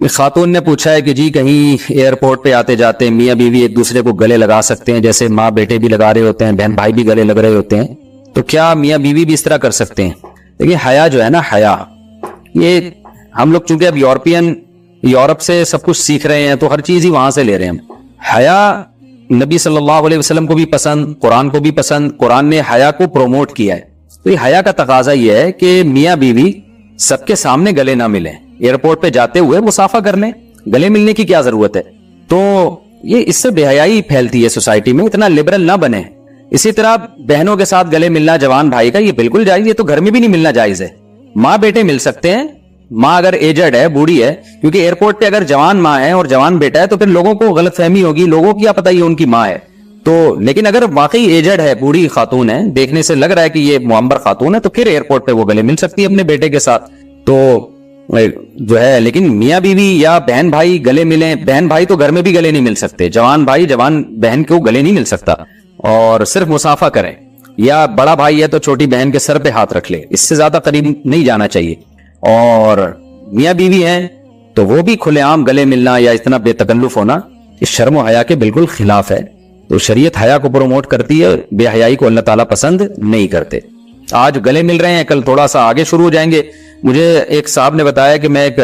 خاتون نے پوچھا ہے کہ جی کہیں ایئرپورٹ پہ آتے جاتے میاں بیوی ایک دوسرے کو گلے لگا سکتے ہیں، جیسے ماں بیٹے بھی لگا رہے ہوتے ہیں، بہن بھائی بھی گلے لگ رہے ہوتے ہیں، تو کیا میاں بیوی بھی اس طرح کر سکتے ہیں؟ دیکھیں حیا جو ہے نا، حیا یہ ہم لوگ چونکہ اب یورپ سے سب کچھ سیکھ رہے ہیں تو ہر چیز ہی وہاں سے لے رہے ہیں ہم۔ حیا نبی صلی اللہ علیہ وسلم کو بھی پسند، قرآن کو بھی پسند، قرآن نے حیا کو پروموٹ کیا ہے۔ تو یہ حیا کا تقاضا یہ ہے کہ میاں بیوی سب کے سامنے گلے نہ ملیں، ایئرپورٹ پہ جاتے ہوئے مصافحہ کر لیں، گلے ملنے کی کیا ضرورت ہے؟ تو یہ اس سے بے حیائی پھیلتی ہے سوسائٹی میں، اتنا لبرل نہ بنے۔ اسی طرح بہنوں کے ساتھ گلے ملنا جوان بھائی کا یہ بالکل جائز، یہ تو گھر میں بھی نہیں ملنا جائز ہے۔ ماں بیٹے مل سکتے ہیں، ماں اگر ایجڈ ہے، بوڑھی ہے، کیونکہ ایئرپورٹ پہ اگر جوان ماں ہے اور جوان بیٹا ہے تو پھر لوگوں کو غلط فہمی ہوگی، لوگوں کو کیا پتہ یہ ان کی ماں ہے۔ تو لیکن اگر واقعی ایجڈ ہے، بوڑھی خاتون ہے، دیکھنے سے لگ رہا ہے کہ یہ معمر خاتون ہے، تو پھر ایئرپورٹ پہ وہ گلے مل سکتی ہے اپنے بیٹے کے ساتھ۔ تو جو ہے لیکن میاں بیوی یا بہن بھائی گلے ملیں، بہن بھائی تو گھر میں بھی گلے نہیں مل سکتے، جوان بھائی جوان بہن کو گلے نہیں مل سکتا، اور صرف مصافحہ کریں، یا بڑا بھائی ہے تو چھوٹی بہن کے سر پہ ہاتھ رکھ لے، اس سے زیادہ قریب نہیں جانا چاہیے۔ اور میاں بیوی ہیں تو وہ بھی کھلے عام گلے ملنا یا اتنا بے تکلف ہونا اس شرم و حیا کے بالکل خلاف ہے۔ تو شریعت حیا کو پروموٹ کرتی ہے، بے حیائی کو اللہ تعالیٰ پسند نہیں کرتے۔ آج گلے مل رہے ہیں، کل تھوڑا سا آگے شروع ہو جائیں گے۔ مجھے ایک صاحب نے بتایا کہ میں ایک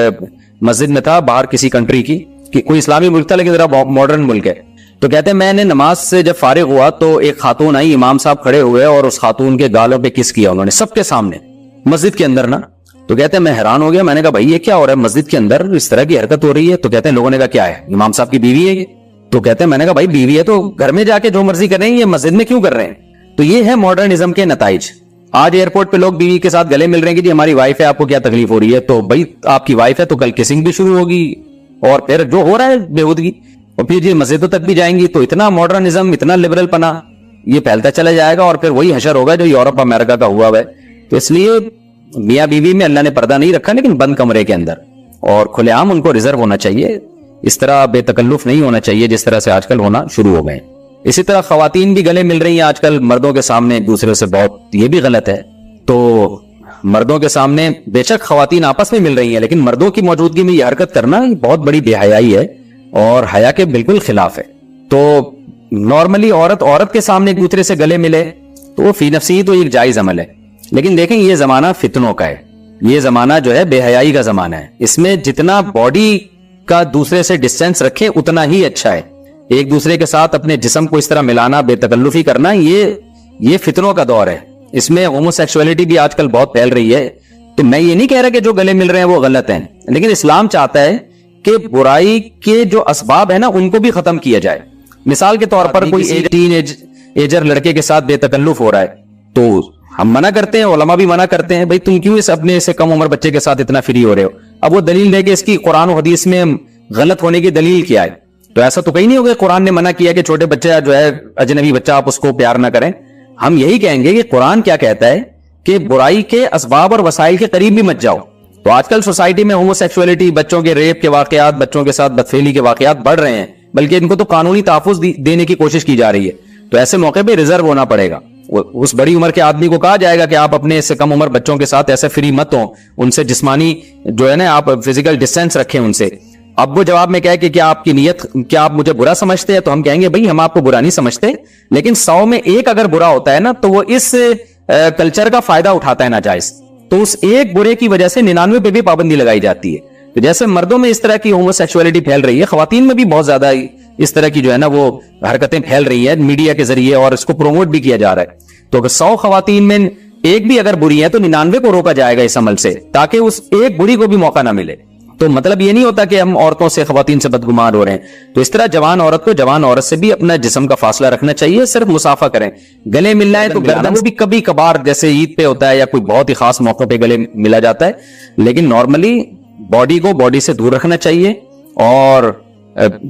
مسجد میں تھا باہر کسی کنٹری کی، کہ کوئی اسلامی ملک تھا لیکن ذرا ماڈرن ملک ہے، تو کہتے ہیں میں نے نماز سے جب فارغ ہوا تو ایک خاتون آئی، امام صاحب کھڑے ہوئے اور اس خاتون کے گالوں پہ کس کیا انہوں نے سب کے سامنے، مسجد کے اندر نا۔ تو کہتے ہیں میں حیران ہو گیا، میں نے کہا بھائی یہ کیا ہو رہا ہے مسجد کے اندر، اس طرح کی حرکت ہو رہی ہے؟ تو کہتے ہیں لوگوں نے کہا کیا ہے، امام صاحب کی بیوی ہے یہ؟ تو کہتے ہیں میں نے کہا بھائی بیوی ہے تو گھر میں جا کے جو مرضی کر رہے ہیں، یہ مسجد میں کیوں کر رہے ہیں؟ تو یہ ہے ماڈرنزم کے نتائج۔ آج ایئرپورٹ پہ لوگ بیوی کے ساتھ گلے مل رہے ہیں کہ جی ہماری وائف ہے، آپ کو کیا تکلیف ہو رہی ہے؟ تو بھائی آپ کی وائف ہے تو کل کسنگ بھی شروع ہوگی، اور پھر جو ہو رہا ہے بےہودگی، اور پھر جی مسجدوں تک بھی جائیں گی۔ تو اتنا ماڈرنزم، اتنا لبرل پنا یہ پھیلتا چلا جائے گا، اور پھر وہی حشر ہوگا جو یورپ امریکہ کا ہوا ہے۔ تو اس لیے میاں بیوی میں اللہ نے پردہ نہیں رکھا، لیکن بند کمرے کے اندر، اور کھلے عام ان کو ریزرو ہونا چاہیے، اس طرح بے تکلف نہیں ہونا چاہیے جس طرح سے آج کل ہونا شروع ہو گئے۔ اسی طرح خواتین بھی گلے مل رہی ہیں آج کل مردوں کے سامنے ایک دوسرے سے، بہت یہ بھی غلط ہے۔ تو مردوں کے سامنے بے شک خواتین آپس میں مل رہی ہیں، لیکن مردوں کی موجودگی میں یہ حرکت کرنا بہت بڑی بے حیائی ہے اور حیا کے بالکل خلاف ہے۔ تو نارملی عورت کے سامنے ایک دوسرے سے گلے ملے تو وہ فی نفسی تو ایک جائز عمل ہے، لیکن دیکھیں یہ زمانہ فتنوں کا ہے، یہ زمانہ جو ہے بے حیائی کا زمانہ ہے۔ اس میں جتنا باڈی کا دوسرے سے ڈسٹینس رکھے اتنا ہی اچھا ہے۔ ایک دوسرے کے ساتھ اپنے جسم کو اس طرح ملانا، بے تکلفی کرنا، یہ فتنوں کا دور ہے۔ اس میں ہومو سیکسولیٹی بھی آج کل بہت پھیل رہی ہے۔ تو میں یہ نہیں کہہ رہا کہ جو گلے مل رہے ہیں وہ غلط ہیں، لیکن اسلام چاہتا ہے کہ برائی کے جو اسباب ہیں نا ان کو بھی ختم کیا جائے۔ مثال کے طور پر کوئی ٹین ایجر لڑکے کے ساتھ بے تکلف ہو رہا ہے تو ہم منع کرتے ہیں، علماء بھی منع کرتے ہیں، بھائی تم کیوں اس اپنے سے کم عمر بچے کے ساتھ اتنا فری ہو رہے ہو؟ اب وہ دلیل دے کہ اس کی قرآن و حدیث میں غلط ہونے کی دلیل کیا ہے؟ تو ایسا تو کہیں نہیں ہوگا قرآن نے منع کیا کہ چھوٹے بچہ جو ہے اجنبی بچہ آپ اس کو پیار نہ کریں۔ ہم یہی کہیں گے کہ قرآن کیا کہتا ہے کہ برائی کے اسباب اور وسائل کے قریب بھی مت جاؤ۔ تو آج کل سوسائٹی میں ہومو سیکسولیٹی، بچوں کے ریپ کے واقعات، بچوں کے ساتھ بدفعلی کے واقعات بڑھ رہے ہیں، بلکہ ان کو تو قانونی تحفظ دینے کی کوشش کی جا رہی ہے۔ تو ایسے موقع پہ ریزرو ہونا پڑے گا۔ اس بڑی عمر کے آدمی کو کہا جائے گا کہ آپ اپنے اس سے کم عمر بچوں کے ساتھ ایسے فری مت ہوں، ان سے جسمانی جو ہے نا آپ فزیکل ڈسٹینس رکھیں ان سے۔ اب وہ جواب میں کہے کہ کیا آپ کی نیت، کیا آپ مجھے برا سمجھتے ہیں؟ تو ہم کہیں گے بھائی ہم آپ کو برا نہیں سمجھتے، لیکن 100 میں ایک اگر برا ہوتا ہے نا تو وہ اس کلچر کا فائدہ اٹھاتا ہے ناجائز، تو اس ایک برے کی وجہ سے 99 پہ بھی پابندی لگائی جاتی ہے۔ تو جیسے مردوں میں اس طرح کی ہومو سیکسولیٹی پھیل رہی ہے، خواتین میں بھی بہت زیادہ اس طرح کی جو ہے نا وہ حرکتیں پھیل رہی ہیں میڈیا کے ذریعے، اور اس کو پروموٹ بھی کیا جا رہا ہے۔ تو اگر 100 خواتین میں ایک بھی اگر بری ہے تو 99 کو روکا جائے گا اس عمل سے، تاکہ اس ایک بری کو بھی موقع نہ ملے۔ تو مطلب یہ نہیں ہوتا کہ ہم عورتوں سے، خواتین سے بدگمان ہو رہے ہیں۔ تو اس طرح جوان عورت کو جوان عورت سے بھی اپنا جسم کا فاصلہ رکھنا چاہیے، صرف مصافحہ کریں۔ گلے ملنا ہے تو گردن بھی کبھی کبھار جیسے عید پہ ہوتا ہے یا کوئی بہت ہی خاص موقع پہ گلے ملا جاتا ہے، لیکن نارملی باڈی کو باڈی سے دور رکھنا چاہیے۔ اور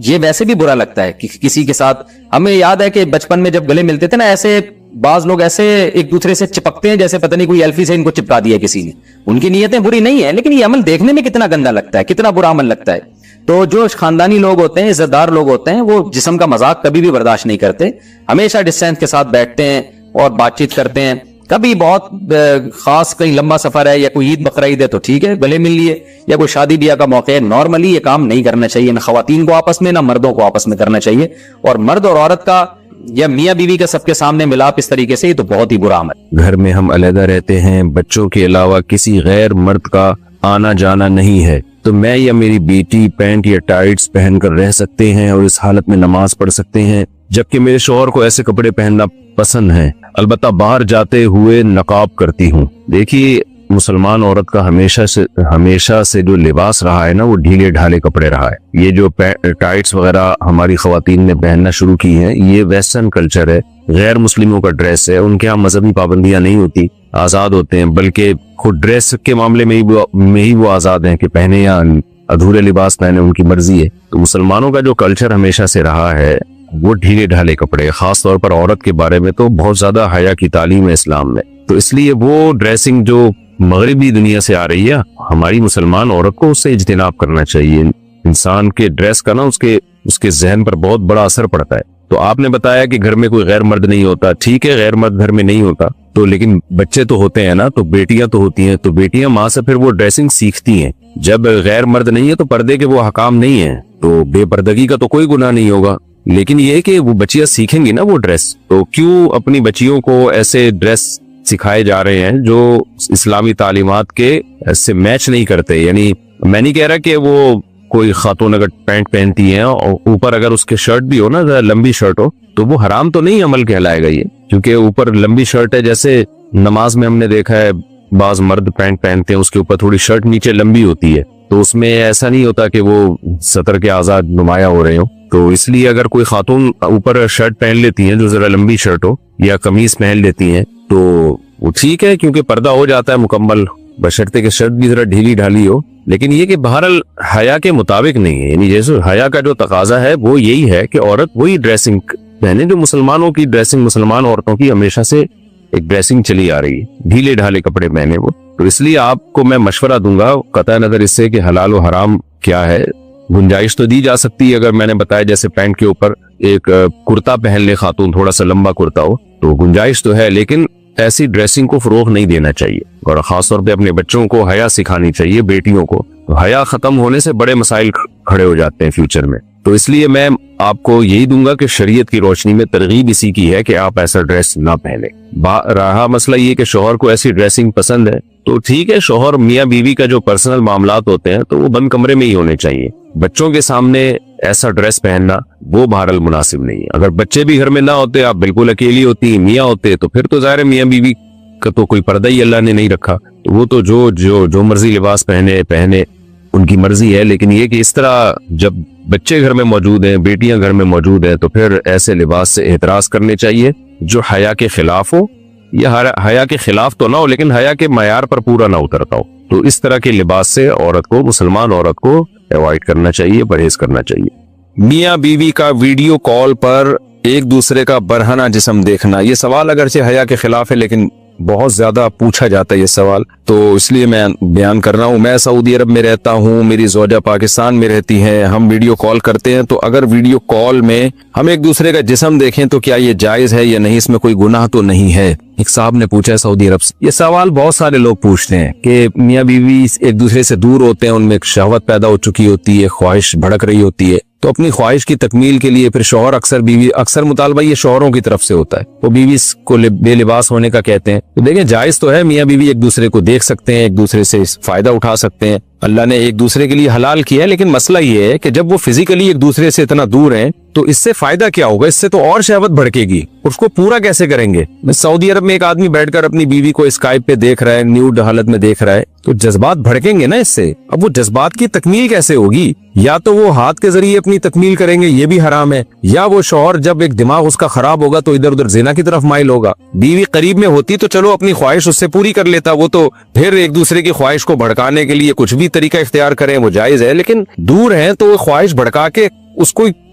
یہ ویسے بھی برا لگتا ہے کہ کسی کے ساتھ، ہمیں یاد ہے کہ بچپن میں جب گلے ملتے تھے نا، ایسے بعض لوگ ایسے ایک دوسرے سے چپکتے ہیں جیسے پتہ نہیں کوئی ایلفی سے ان کو چپکا دیا کسی نے۔ ان کی نیتیں بری نہیں ہیں، لیکن یہ عمل دیکھنے میں کتنا گندا لگتا ہے، کتنا برا عمل لگتا ہے۔ تو جو خاندانی لوگ ہوتے ہیں، عزت دار لوگ ہوتے ہیں، وہ جسم کا مذاق کبھی بھی برداشت نہیں کرتے، ہمیشہ ڈسٹینس کے ساتھ بیٹھتے ہیں اور بات چیت کرتے ہیں۔ کبھی بہت خاص کہیں لمبا سفر ہے یا کوئی عید بقرعید ہے تو ٹھیک ہے گلے مل لیے، یا کوئی شادی بیاہ کا موقع ہے، نارملی یہ کام نہیں کرنا چاہیے، نہ خواتین کو آپس میں نہ مردوں کو آپس میں کرنا چاہیے. اور مرد اور عورت کا یا میاں بیوی کا سب کے سامنے ملاپ اس طریقے سے یہ تو بہت ہی برا عمل ہے. گھر میں ہم علیحدہ رہتے ہیں، بچوں کے علاوہ کسی غیر مرد کا آنا جانا نہیں ہے، تو میں یا میری بیٹی پینٹ یا ٹائٹس پہن کر رہ سکتے ہیں اور اس حالت میں نماز پڑھ سکتے ہیں، جبکہ میرے شوہر کو ایسے کپڑے پہننا پسند ہے. البتہ باہر جاتے ہوئے نقاب کرتی ہوں. دیکھیے مسلمان عورت کا ہمیشہ سے جو لباس رہا ہے نا وہ ڈھیلے ڈھالے کپڑے رہا ہے. یہ جو ٹائٹس وغیرہ ہماری خواتین نے پہننا شروع کی ہیں یہ ویسٹرن کلچر ہے، غیر مسلموں کا ڈریس ہے. ان کے ہاں مذہبی پابندیاں نہیں ہوتی، آزاد ہوتے ہیں، بلکہ خود ڈریس کے معاملے میں ہی وہ آزاد ہیں کہ پہنے یا ادھورے لباس پہنے، ان کی مرضی ہے. تو مسلمانوں کا جو کلچر ہمیشہ سے رہا ہے وہ ڈھیلے ڈھالے کپڑے، خاص طور پر عورت کے بارے میں تو بہت زیادہ حیا کی تعلیم ہے اسلام میں. تو اس لیے وہ ڈریسنگ جو مغربی دنیا سے آ رہی ہے ہماری مسلمان عورت کو اس سے اجتناب کرنا چاہیے. انسان کے ڈریس کا نا اس کے ذہن پر بہت بڑا اثر پڑتا ہے. تو آپ نے بتایا کہ گھر میں کوئی غیر مرد نہیں ہوتا، ٹھیک ہے غیر مرد گھر میں نہیں ہوتا تو لیکن بچے تو ہوتے ہیں نا، تو بیٹیاں تو ہوتی ہیں، تو بیٹیاں ماں سے پھر وہ ڈریسنگ سیکھتی ہیں. جب غیر مرد نہیں ہے تو پردے کے وہ احکام نہیں ہیں، تو بے پردگی کا تو کوئی گناہ نہیں ہوگا. لیکن یہ کہ وہ بچیاں سیکھیں گی نا وہ ڈریس، تو کیوں اپنی بچیوں کو ایسے ڈریس سکھائے جا رہے ہیں جو اسلامی تعلیمات کے سے میچ نہیں کرتے. یعنی میں نہیں کہہ رہا کہ وہ کوئی خاتون اگر پینٹ پہنتی ہیں اور اوپر اگر اس کے شرٹ بھی ہو نا لمبی شرٹ ہو تو وہ حرام تو نہیں عمل کہلائے گا یہ، کیونکہ اوپر لمبی شرٹ ہے. جیسے نماز میں ہم نے دیکھا ہے بعض مرد پینٹ پہنتے ہیں اس کے اوپر تھوڑی شرٹ نیچے لمبی ہوتی ہے، تو اس میں ایسا نہیں ہوتا کہ وہ سطر کے آزاد نمایاں ہو رہے ہوں. تو اس لیے اگر کوئی خاتون اوپر شرٹ پہن لیتی ہیں جو ذرا لمبی شرٹ ہو یا قمیص پہن لیتی ہیں تو وہ ٹھیک ہے، کیونکہ پردہ ہو جاتا ہے مکمل، بشرطے کہ شرٹ بھی ذرا ڈھیلی ڈھالی ہو. لیکن یہ کہ بہرحال حیا کے مطابق نہیں ہے. یعنی جیسے حیا کا جو تقاضا ہے وہ یہی ہے کہ عورت وہی ڈریسنگ پہنے جو مسلمانوں کی ڈریسنگ، مسلمان عورتوں کی ہمیشہ سے ایک ڈریسنگ چلی آ رہی ہے، ڈھیلے ڈھالے کپڑے پہنے وہ. تو اس لیے آپ کو میں مشورہ دوں گا قطع نظر اس سے کہ حلال و حرام کیا ہے. گنجائش تو دی جا سکتی ہے، اگر میں نے بتایا جیسے پینٹ کے اوپر ایک کرتا پہن لے خاتون، تھوڑا سا لمبا کرتا ہو تو گنجائش تو ہے، لیکن ایسی ڈریسنگ کو فروغ نہیں دینا چاہیے. اور خاص طور پہ اپنے بچوں کو حیا سکھانی چاہیے، بیٹیوں کو. تو حیا ختم ہونے سے بڑے مسائل کھڑے ہو جاتے ہیں فیوچر میں. تو اس لیے میں آپ کو یہی دوں گا کہ شریعت کی روشنی میں ترغیب اسی کی ہے کہ آپ ایسا ڈریس نہ پہنیں. رہا مسئلہ یہ کہ شوہر کو ایسی ڈریسنگ پسند ہے تو ٹھیک ہے، شوہر میاں بیوی کا جو پرسنل معاملات ہوتے ہیں تو وہ بند کمرے میں ہی ہونے چاہیے. بچوں کے سامنے ایسا ڈریس پہننا وہ بہرحال مناسب نہیں ہے. اگر بچے بھی گھر میں نہ ہوتے، آپ بالکل اکیلی ہوتی، میاں ہوتے، تو پھر تو ظاہر ہے میاں بیوی کا تو کوئی پردہ ہی اللہ نے نہیں رکھا، تو وہ تو جو مرضی لباس پہنے ان کی مرضی ہے. لیکن یہ کہ اس طرح جب بچے گھر میں موجود ہیں، بیٹیاں گھر میں موجود ہیں، تو پھر ایسے لباس سے اعتراض کرنے چاہیے جو حیا کے خلاف ہو، یا حیا کے خلاف تو نہ ہو لیکن حیا کے معیار پر پورا نہ اترتا ہو. تو اس طرح کے لباس سے عورت کو، مسلمان عورت کو ایوائڈ کرنا چاہیے، پرہیز کرنا چاہیے. میاں بیوی کا ویڈیو کال پر ایک دوسرے کا برہنہ جسم دیکھنا، یہ سوال اگرچہ حیا کے خلاف ہے لیکن بہت زیادہ پوچھا جاتا ہے یہ سوال، تو اس لیے میں بیان کر رہا ہوں. میں سعودی عرب میں رہتا ہوں، میری زوجہ پاکستان میں رہتی ہے، ہم ویڈیو کال کرتے ہیں، تو اگر ویڈیو کال میں ہم ایک دوسرے کا جسم دیکھیں تو کیا یہ جائز ہے یا نہیں، اس میں کوئی گناہ تو نہیں ہے؟ ایک صاحب نے پوچھا ہے سعودی عرب سے. یہ سوال بہت سارے لوگ پوچھتے ہیں کہ میاں بیوی ایک دوسرے سے دور ہوتے ہیں، ان میں ایک شہوت پیدا ہو چکی ہوتی ہے، خواہش بھڑک رہی ہوتی ہے، تو اپنی خواہش کی تکمیل کے لیے پھر شوہر اکثر مطالبہ یہ شوہروں کی طرف سے ہوتا ہے، وہ بیوی کو بے لباس ہونے کا کہتے ہیں. تو دیکھیں جائز تو ہے، میاں بیوی ایک دوسرے کو دیکھ سکتے ہیں، ایک دوسرے سے فائدہ اٹھا سکتے ہیں، اللہ نے ایک دوسرے کے لیے حلال کیا ہے. لیکن مسئلہ یہ ہے کہ جب وہ فزیکلی ایک دوسرے سے اتنا دور ہیں تو اس سے فائدہ کیا ہوگا؟ اس سے تو اور شہوت بھڑکے گی، اس کو پورا کیسے کریں گے؟ سعودی عرب میں ایک آدمی بیٹھ کر اپنی بیوی کو اسکائپ پہ دیکھ رہا ہے، نیوڈ حالت میں دیکھ رہا ہے، تو جذبات بھڑکیں گے نا اس سے. اب وہ جذبات کی تکمیل کیسے ہوگی؟ یا تو وہ ہاتھ کے ذریعے اپنی تکمیل کریں گے، یہ بھی حرام ہے، یا وہ شوہر جب ایک دماغ اس کا خراب ہوگا تو ادھر ادھر زنا کی طرف مائل ہوگا. بیوی قریب میں ہوتی تو چلو اپنی خواہش اس سے پوری کر لیتا، وہ تو پھر ایک دوسرے کی خواہش کو بھڑکانے کے لیے کچھ بھی طریقہ اختیار کریں وہ جائز ہے، لیکن دور ہیں تو خواہش بھڑکا کے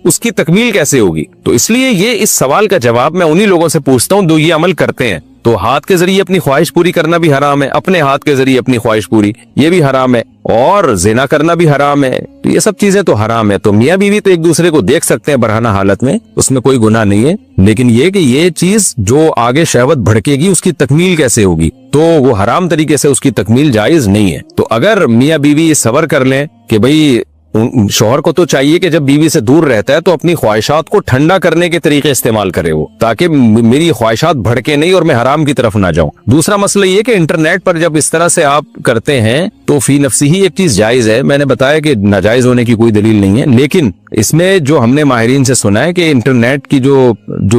اس کی تکمیل کیسے ہوگی؟ تو اس لیے یہ اس سوال کا جواب میں انہی لوگوں سے پوچھتا ہوں جو یہ عمل کرتے ہیں. تو ہاتھ کے ذریعے اپنی خواہش پوری کرنا بھی حرام ہے, اپنے ہاتھ کے ذریعے اپنی خواہش پوری یہ بھی حرام ہے, اور زنا کرنا بھی حرام ہے. تو یہ سب چیزیں تو حرام ہے. تو میاں بیوی تو ایک دوسرے کو دیکھ سکتے ہیں برہنہ حالت میں, اس میں کوئی گناہ نہیں ہے, لیکن یہ کہ یہ چیز جو آگے شہوت بھڑکے گی اس کی تکمیل کیسے ہوگی, تو وہ حرام طریقے سے اس کی تکمیل جائز نہیں ہے. تو اگر میاں بیوی صبر کر لیں کہ بھئی شوہر کو تو چاہیے کہ جب بیوی سے دور رہتا ہے تو اپنی خواہشات کو ٹھنڈا کرنے کے طریقے استعمال کرے وہ, تاکہ میری خواہشات بھڑکے نہیں اور میں حرام کی طرف نہ جاؤں. دوسرا مسئلہ یہ کہ انٹرنیٹ پر جب اس طرح سے آپ کرتے ہیں تو فی نفسی ہی ایک چیز جائز ہے. میں نے بتایا کہ ناجائز ہونے کی کوئی دلیل نہیں ہے, لیکن اس میں جو ہم نے ماہرین سے سنا ہے کہ انٹرنیٹ کی جو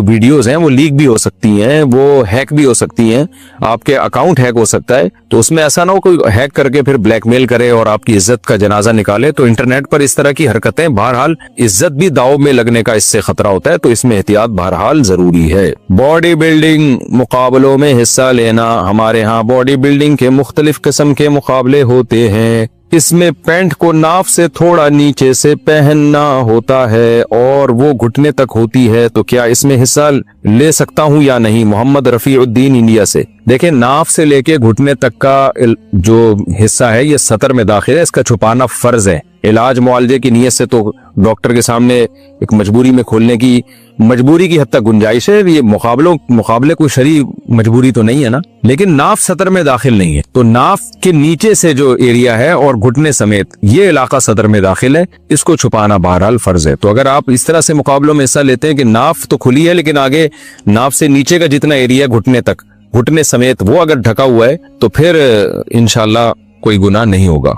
ویڈیوز ہیں وہ لیک بھی ہو سکتی ہیں, وہ ہیک بھی ہو سکتی ہیں, آپ کے اکاؤنٹ ہیک ہو سکتا ہے. تو اس میں ایسا نہ ہو کوئی ہیک کر کے پھر بلیک میل کرے اور آپ کی عزت کا جنازہ نکالے. تو انٹرنیٹ پر اس طرح کی حرکتیں بہرحال عزت بھی داؤ میں لگنے کا اس سے خطرہ ہوتا ہے, تو اس میں احتیاط بہرحال ضروری ہے. باڈی بلڈنگ مقابلوں میں حصہ لینا. ہمارے ہاں باڈی بلڈنگ کے مختلف قسم کے مقابلے ہوتے ہیں. اس میں پینٹ کو ناف سے تھوڑا نیچے سے پہننا ہوتا ہے اور وہ گھٹنے تک ہوتی ہے. تو کیا اس میں حصہ لے سکتا ہوں یا نہیں؟ محمد رفیع الدین انڈیا سے. دیکھیں, ناف سے لے کے گھٹنے تک کا جو حصہ ہے یہ سطر میں داخل ہے, اس کا چھپانا فرض ہے. علاج معالجے کی نیت سے تو ڈاکٹر کے سامنے ایک مجبوری میں کھولنے کی مجبوری کی حد تک گنجائش ہے. یہ مقابلے کو شرعی مجبوری تو نہیں ہے نا, لیکن ناف سطر میں داخل نہیں ہے. تو ناف کے نیچے سے جو ایریا ہے اور گھٹنے سمیت یہ علاقہ سطر میں داخل ہے, اس کو چھپانا بہرحال فرض ہے. تو اگر آپ اس طرح سے مقابلوں میں حصہ لیتے ہیں کہ ناف تو کھلی ہے لیکن آگے ناف سے نیچے کا جتنا ایریا گھٹنے تک, گھٹنے سمیت وہ اگر ڈھکا ہوا ہے, تو پھر انشاءاللہ کوئی گناہ نہیں ہوگا.